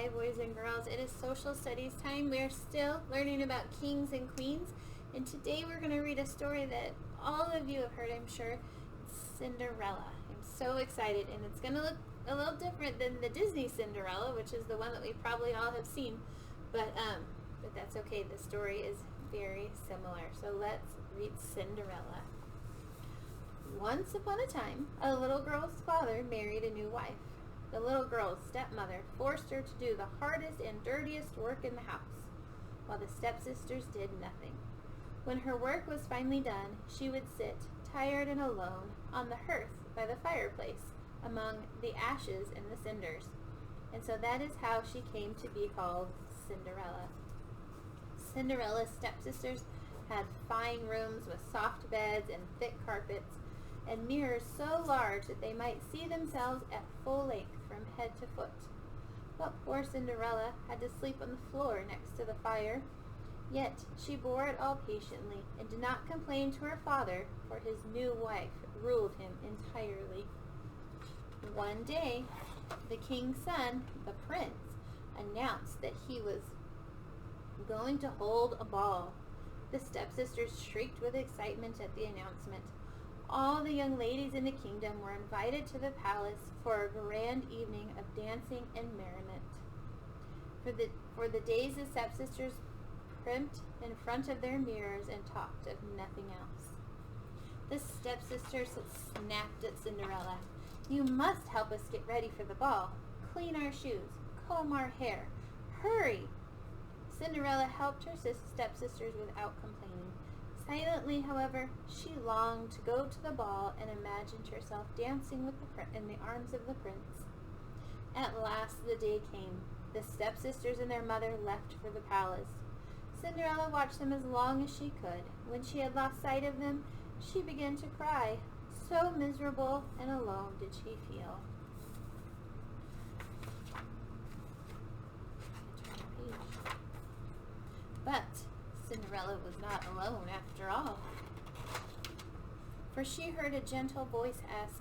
Hi, boys and girls. It is social studies time. We are still learning about kings and queens, and today we're going to read a story that all of you have heard, I'm sure. It's Cinderella. I'm so excited, and it's going to look a little different than the Disney Cinderella, which is the one that we probably all have seen, but that's okay. The story is very similar. So let's read Cinderella. Once upon a time, a little girl's father married a new wife. The little girl's stepmother forced her to do the hardest and dirtiest work in the house, while the stepsisters did nothing. When her work was finally done, she would sit, tired and alone, on the hearth by the fireplace, among the ashes and the cinders. And so that is how she came to be called Cinderella. Cinderella's stepsisters had fine rooms with soft beds and thick carpets, and mirrors so large that they might see themselves at full length from head to foot. But poor Cinderella had to sleep on the floor next to the fire, yet she bore it all patiently and did not complain to her father, for his new wife ruled him entirely. One day, the king's son, the prince, announced that he was going to hold a ball. The stepsisters shrieked with excitement at the announcement. All the young ladies in the kingdom were invited to the palace for a grand evening of dancing and merriment. For the days the stepsisters primped in front of their mirrors and talked of nothing else. The stepsisters snapped at Cinderella. "You must help us get ready for the ball. Clean our shoes, comb our hair. Hurry!" Cinderella helped her stepsisters without complaining. Silently, however, she longed to go to the ball and imagined herself dancing in the arms of the prince. At last the day came. The stepsisters and their mother left for the palace. Cinderella watched them as long as she could. When she had lost sight of them, she began to cry. So miserable and alone did she feel. But Cinderella was not alone after all, for she heard a gentle voice ask,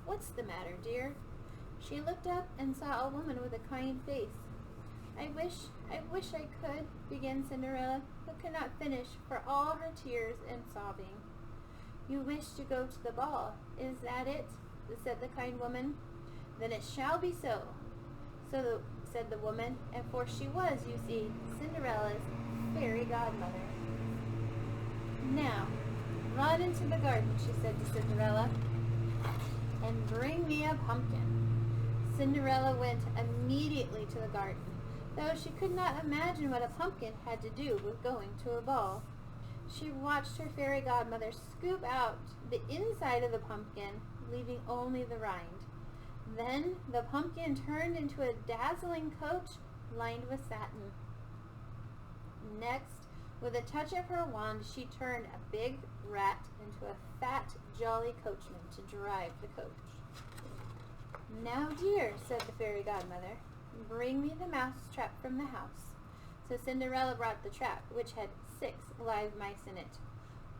"What's the matter, dear?" She looked up and saw a woman with a kind face. I wish I could," began Cinderella, but could not finish for all her tears and sobbing. "You wish to go to the ball, is that it?" said the kind woman. "Then it shall be so," said the woman, and for she was, you see, Cinderella's fairy godmother. "Now, run into the garden," she said to Cinderella, "and bring me a pumpkin." Cinderella went immediately to the garden, though she could not imagine what a pumpkin had to do with going to a ball. She watched her fairy godmother scoop out the inside of the pumpkin, leaving only the rind. Then the pumpkin turned into a dazzling coach lined with satin. Next, with a touch of her wand, she turned a big rat into a fat, jolly coachman to drive the coach. "Now, dear," said the fairy godmother, "bring me the mouse trap from the house." So Cinderella brought the trap, which had 6 live mice in it.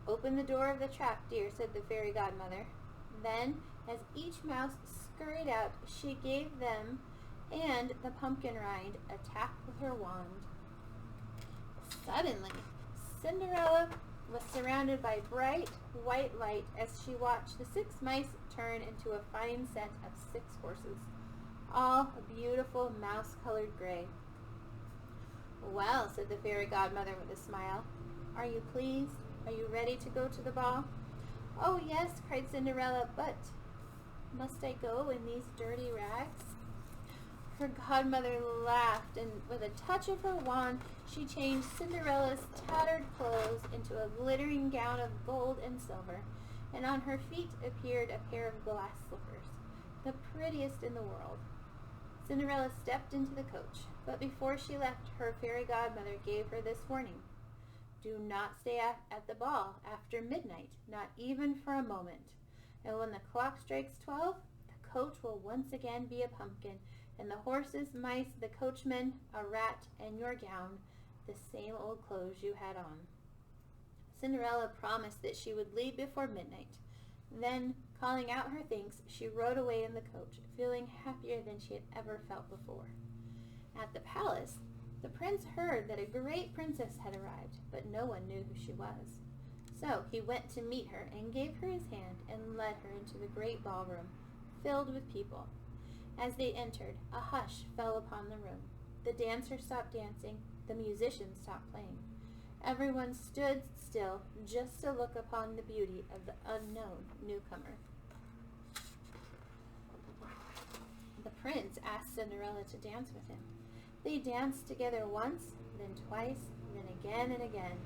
"Open the door of the trap, dear," said the fairy godmother. Then, as each mouse scurried out, she gave them and the pumpkin rind a tap with her wand. Suddenly, Cinderella was surrounded by bright white light as she watched the 6 mice turn into a fine set of 6 horses, all beautiful mouse-colored gray. "Well," said the fairy godmother with a smile, "are you pleased? Are you ready to go to the ball?" "Oh, yes," cried Cinderella, "but must I go in these dirty rags?" Her godmother laughed, and with a touch of her wand, she changed Cinderella's tattered clothes into a glittering gown of gold and silver, and on her feet appeared a pair of glass slippers, the prettiest in the world. Cinderella stepped into the coach, but before she left, her fairy godmother gave her this warning: "Do not stay at the ball after midnight, not even for a moment. And when the clock strikes 12, the coach will once again be a pumpkin, and the horses, mice, the coachman, a rat, and your gown, the same old clothes you had on." Cinderella promised that she would leave before midnight. Then, calling out her thanks, she rode away in the coach, feeling happier than she had ever felt before. At the The prince heard that a great princess had arrived, but no one knew who she was. So he went to meet her and gave her his hand and led her into the great ballroom, filled with people. As they entered, a hush fell upon the room. The dancers stopped dancing, the musicians stopped playing. Everyone stood still just to look upon the beauty of the unknown newcomer. The prince asked Cinderella to dance with him. They danced together once, then twice, then again and again.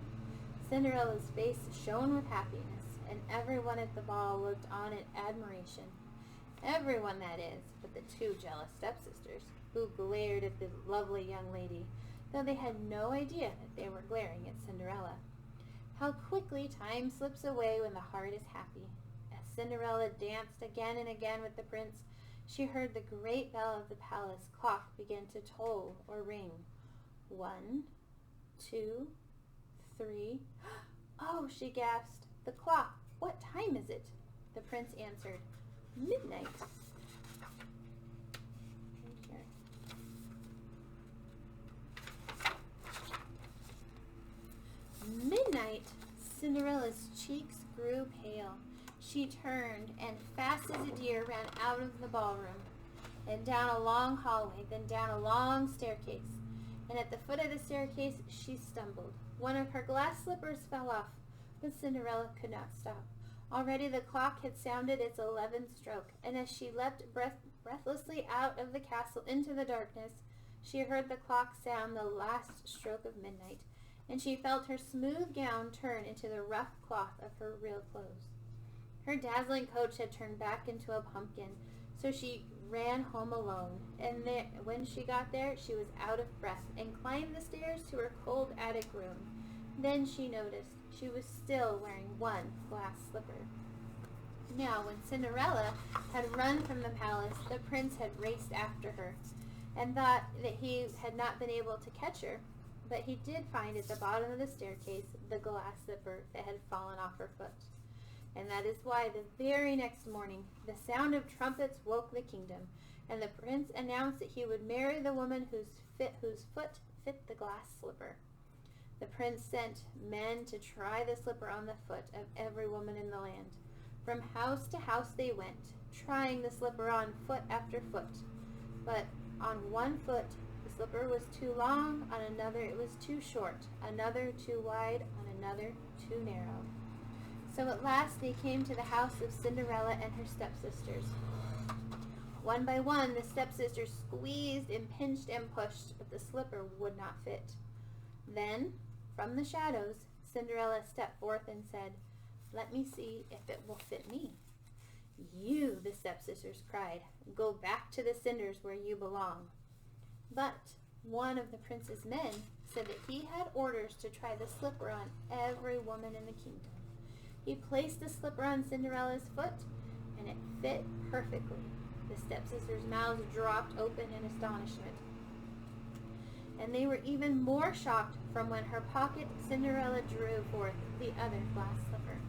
Cinderella's face shone with happiness, and everyone at the ball looked on in admiration. Everyone, that is, but the two jealous stepsisters, who glared at the lovely young lady, though they had no idea that they were glaring at Cinderella. How quickly time slips away when the heart is happy. As Cinderella danced again and again with the prince, she heard the great bell of the palace clock begin to toll or ring. 1, 2, 3. Oh, she gasped. The clock. What time is it? The prince answered, midnight. Midnight. Cinderella's cheeks grew pale. She turned and fast as a deer ran out of the ballroom and down a long hallway, then down a long staircase. And at the foot of the staircase she stumbled. One of her glass slippers fell off, but Cinderella could not stop. Already the clock had sounded its 11th stroke, and as she leapt breathlessly out of the castle into the darkness, she heard the clock sound the last stroke of midnight, and she felt her smooth gown turn into the rough cloth of her real clothes. Her dazzling coach had turned back into a pumpkin, so she ran home alone, and when she got there, she was out of breath and climbed the stairs to her cold attic room. Then she noticed she was still wearing one glass slipper. Now, when Cinderella had run from the palace, the prince had raced after her and thought that he had not been able to catch her, but he did find at the bottom of the staircase the glass slipper that had fallen off her foot. And that is why the very next morning the sound of trumpets woke the kingdom, and the prince announced that he would marry the woman whose foot fit the glass slipper. The prince sent men to try the slipper on the foot of every woman in the land. From house to house they went, trying the slipper on foot after foot. But on one foot the slipper was too long, on another it was too short, another too wide, on another too narrow. So at last they came to the house of Cinderella and her stepsisters. One by one the stepsisters squeezed and pinched and pushed, but the slipper would not fit. Then, from the shadows, Cinderella stepped forth and said, "Let me see if it will fit me." "You," the stepsisters cried, "go back to the cinders where you belong." But one of the prince's men said that he had orders to try the slipper on every woman in the kingdom. He placed the slipper on Cinderella's foot, and it fit perfectly. The stepsisters' mouths dropped open in astonishment, and they were even more shocked from when her pocket Cinderella drew forth the other glass slipper.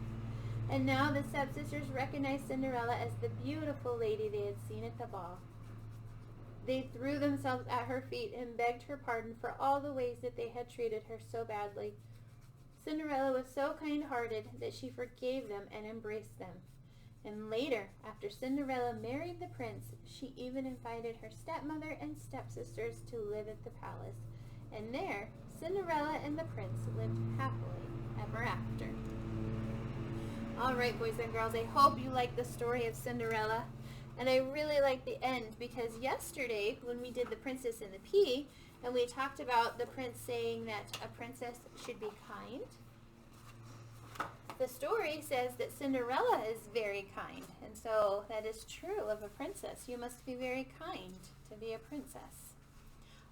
And now the stepsisters recognized Cinderella as the beautiful lady they had seen at the ball. They threw themselves at her feet and begged her pardon for all the ways that they had treated her so badly. Cinderella was so kind-hearted that she forgave them and embraced them. And later, after Cinderella married the prince, she even invited her stepmother and stepsisters to live at the palace. And there, Cinderella and the prince lived happily ever after. All right, boys and girls, I hope you like the story of Cinderella. And I really like the end, because yesterday, when we did The Princess and the Pea, and we talked about the prince saying that a princess should be kind, the story says that Cinderella is very kind. And so that is true of a princess. You must be very kind to be a princess.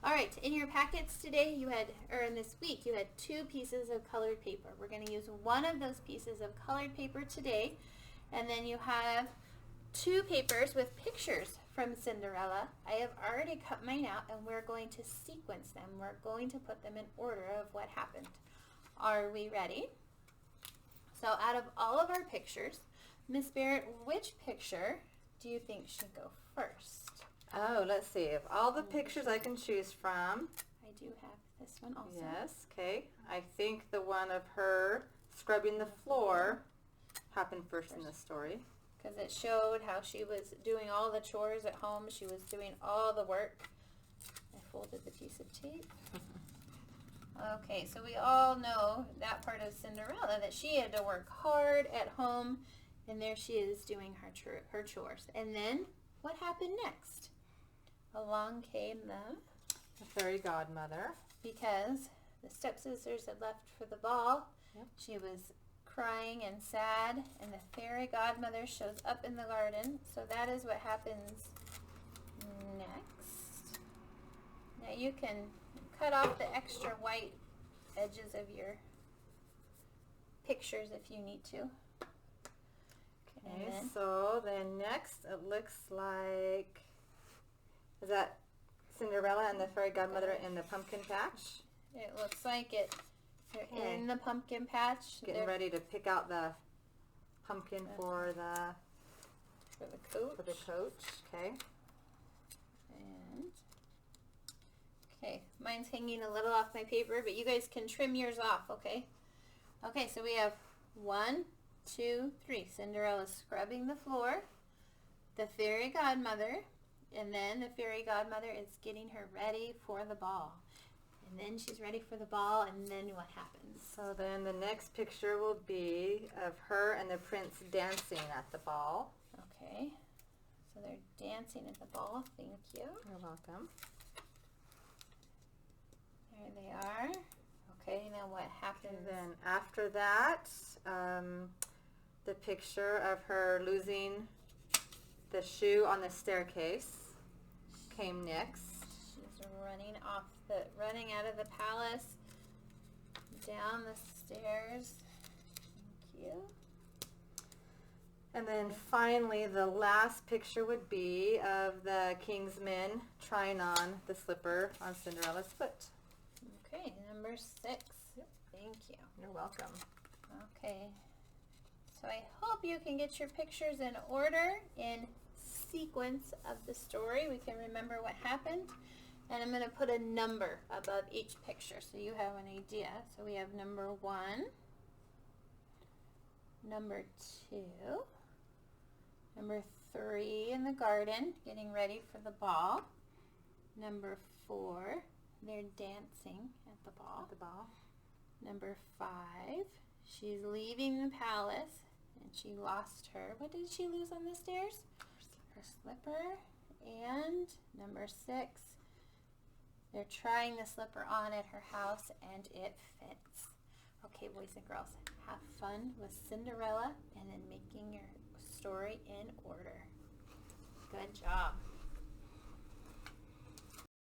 All right, in your packets today, in this week, you had 2 pieces of colored paper. We're going to use one of those pieces of colored paper today. And then you have 2 papers with pictures from Cinderella. I have already cut mine out, and we're going to sequence them. We're going to put them in order of what happened. Are we ready? So out of all of our pictures, Miss Barrett, which picture do you think should go first? Oh, let's see. Of all the pictures I can choose from, I do have this one also. Yes, okay. I think the one of her scrubbing the floor happened first in the story. Because it showed how she was doing all the chores at home. She was doing all the work. I folded the piece of tape. Okay, so we all know that part of Cinderella, that she had to work hard at home, and there she is doing her chores. And then what happened next? Along came The fairy godmother. because the stepsisters had left for the ball. Yep. She was crying and sad, and the fairy godmother shows up in the garden. So that is what happens next. Now you can cut off the extra white edges of your pictures if you need to. Okay, then- so then next it looks like, is that Cinderella and the fairy godmother in the pumpkin patch? It looks like it. They're Okay. in the pumpkin patch. Getting They're ready to pick out the pumpkin for the for the coach. coach. Okay. And okay, mine's hanging a little off my paper, but you guys can trim yours off, okay? Okay, so we have 1, 2, 3. Cinderella's scrubbing the floor. The fairy godmother, and then the fairy godmother is getting her ready for the ball. And then she's ready for the ball, and then what happens? So then the next picture will be of her and the prince dancing at the ball. Okay, so they're dancing at the ball. Thank you. You're welcome. There they are. Okay, now what happens? And then after that, the picture of her losing the shoe on the staircase came next. She's running out of the palace, down the stairs. Thank you. And then finally, the last picture would be of the king's men trying on the slipper on Cinderella's foot. Okay, number 6. Thank you. You're welcome. Okay, so I hope you can get your pictures in order, in sequence of the story. We can remember what happened. And I'm going to put a number above each picture so you have an idea. So we have number 1, number 2, number 3 in the garden, getting ready for the ball. Number 4, they're dancing at the ball. Number 5, she's leaving the palace and she lost her. What did she lose on the stairs? Her slipper. And number 6, they're trying the slipper on at her house and it fits. Okay, boys and girls, have fun with Cinderella and then making your story in order. Good job.